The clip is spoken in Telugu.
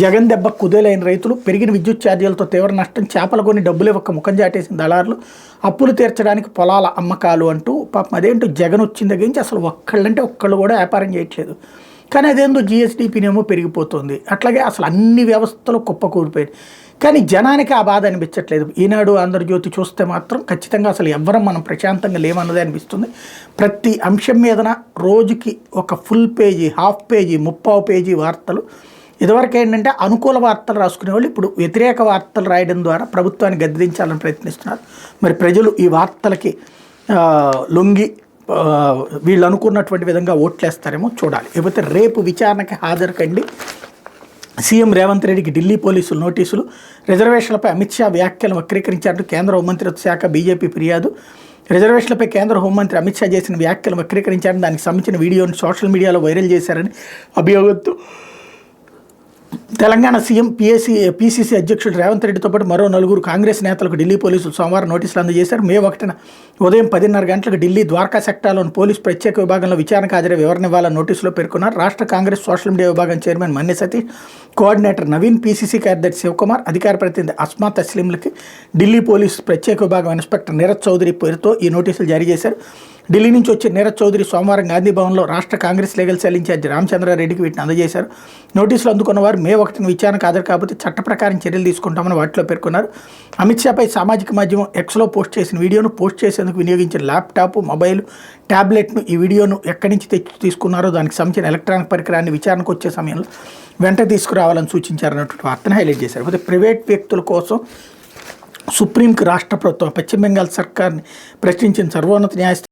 జగన్ దెబ్బ కుదేలైన రైతులు, పెరిగిన విద్యుత్ ఛార్జీలతో తీవ్ర నష్టం, చేపలు కొని డబ్బులు ఇవ్వక ముఖం చాటేసిన దళారులు, అప్పులు తీర్చడానికి పొలాల అమ్మకాలు అంటూ పాపం అదేంటో జగన్ వచ్చిన దగ్గర నుంచి అసలు ఒక్కళ్ళు కూడా వ్యాపారం చేయట్లేదు. కానీ అదేందో జిఎస్డిపినేమో పెరిగిపోతుంది. అట్లాగే అసలు అన్ని వ్యవస్థలు కుప్పకూలిపోయాయి. కానీ జనానికి ఆ బాధ అనిపించట్లేదు. ఈనాడు, ఆంధ్రజ్యోతి చూస్తే మాత్రం ఖచ్చితంగా అసలు ఎవ్వరం మనం ప్రశాంతంగా లేమన్నదే అనిపిస్తుంది. ప్రతి అంశం మీదన రోజుకి ఒక full page, half page, 30 page వార్తలు. ఇదివరకు ఏంటంటే అనుకూల వార్తలు రాసుకునే వాళ్ళు ఇప్పుడు వ్యతిరేక వార్తలు రాయడం ద్వారా ప్రభుత్వాన్ని గద్దించాలని ప్రయత్నిస్తున్నారు. మరి ప్రజలు ఈ వార్తలకి లొంగి వీళ్ళు అనుకున్నటువంటి విధంగా ఓట్లేస్తారేమో చూడాలి. లేకపోతే రేపు విచారణకి హాజరు కండి. సీఎం రేవంత్ రెడ్డికి ఢిల్లీ పోలీసులు నోటీసులు. రిజర్వేషన్లపై అమిత్ షా వ్యాఖ్యలు వక్రీకరించారంటూ కేంద్ర హోంమంత్రిత్వ శాఖ బీజేపీ ఫిర్యాదు. రిజర్వేషన్లపై కేంద్ర హోంమంత్రి అమిత్ షా చేసిన వ్యాఖ్యలు వక్రీకరించారని, దానికి సంబంధించిన వీడియోను సోషల్ మీడియాలో వైరల్ చేశారని అభియోగంతో తెలంగాణ సీఎం పీసీసీ అధ్యక్షుడు రేవంత్ రెడ్డితో పాటు మరో 4 కాంగ్రెస్ నేతలకు ఢిల్లీ పోలీసులు సోమవారం నోటీసులు అందజేశారు. మే 1న ఉదయం 10:30 గంటలకు ఢిల్లీ ద్వారకా సెక్టార్లోని పోలీసు ప్రత్యేక విభాగంలో విచారణకు హాజరై వివరణ ఇవ్వాలని నోటీసులో పేర్కొన్నారు. రాష్ట్ర కాంగ్రెస్ సోషల్ మీడియా విభాగం chairman Manne Satish, coordinator Naveen, PCC కార్యదర్శి శివకుమార్, అధికార ప్రతినిధి అస్మా తస్లీంలకి ఢిల్లీ పోలీసు ప్రత్యేక విభాగం ఇన్స్పెక్టర్ నీరజ్ చౌదరి పేరుతో ఈ నోటీసులు జారీ చేశారు. ఢిల్లీ నుంచి వచ్చే నీరజ్ చౌదరి సోమవారం గాంధీ భవన్లో రాష్ట్ర కాంగ్రెస్ లీగల్ సెల్ ఇన్ఛార్జి రామచంద్రారెడ్డికి వీటిని అందజేశారు. నోటీసులు అందుకున్న వారు మే 1న విచారణకు హాజరు కాకపోతే చట్ట ప్రకారం చర్యలు తీసుకుంటామని వాటిలో పేర్కొన్నారు. అమిత్ షాపై సామాజిక మాధ్యమం ఎక్స్లో పోస్ట్ చేసిన వీడియోను, పోస్ట్ చేసేందుకు వినియోగించిన ల్యాప్టాప్, మొబైల్, ట్యాబ్లెట్ను, ఈ వీడియోను ఎక్కడి నుంచి తీసుకున్నారో దానికి సంబంధించిన ఎలక్ట్రానిక్ పరికరాన్ని విచారణకు వచ్చే సమయంలో వెంట తీసుకురావాలని సూచించారన్నటువంటి వార్తను హైలైట్ చేశారు. అయితే ప్రైవేట్ వ్యక్తుల కోసం సుప్రీంకి రాష్ట్ర ప్రభుత్వం పశ్చిమ బెంగాల్ సర్కార్ని ప్రశ్నించిన సర్వోన్నత న్యాయస్థానం